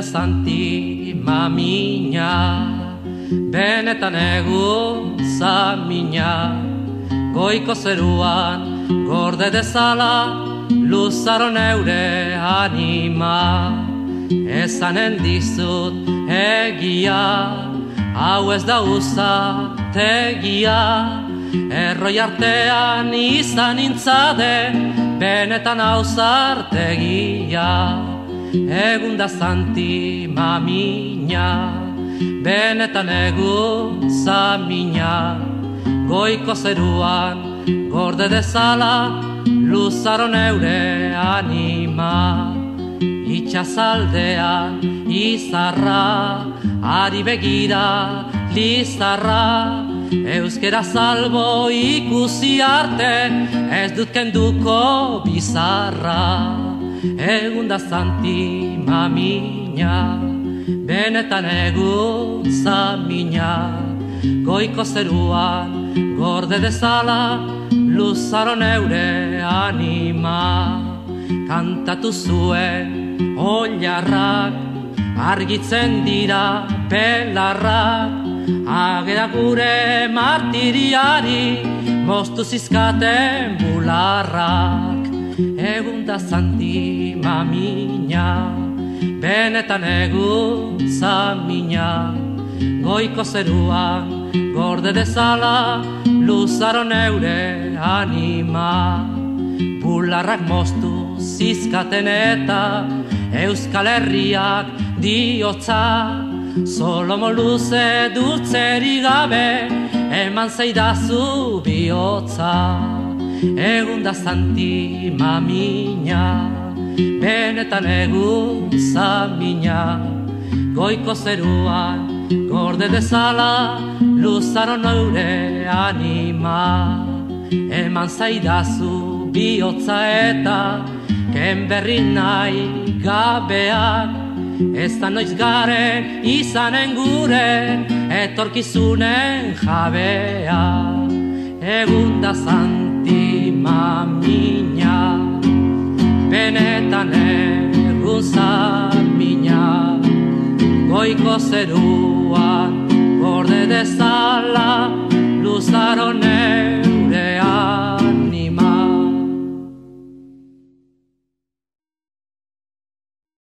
santi mamina, benetan egun zamina, goiko zeruan gorde dezala, luzaro neure anima. Ezanen dizut egia, hau ez da uzategia, erroi artean izan intzade, benetan hauzartegia. Egun da santi mamina, benetan egun zamina, goiko zeruan gorde dezala, luzaro neure anima. Itxasaldean izarra, ari begira lizarra, euskera salbo ikusi arte, ez dut kenduko bizarra. Egun da santi mamina, benetan egun zamina, goiko zeruan gorde dezala, luzaro neure anima. Kantatu zuen oilarrak, argitzen dira belarrak, agera gure martiriari, moztu zizkaten bularrak. Egun da santi mamina, benetan egun zamina, goiko zeruan gorde dezala, luzaro neure anima. Bularrak moztu zizkaten eta Euskal Herriak diotza, Solomo luze dultzeri gabe eman zeidazu bihotza. Egun da santi mamina, benetan egun zamina, goiko zeruan gorde dezala, luzaro neure anima. Eman zaidazu bihotza eta ken berri nahi gabeak, ez da noiz garen izanen gure etorkizunen jabea. Egun da santi mamina, benetan egun zamina, goiko zeruan gorde dezala, luzaro neurea.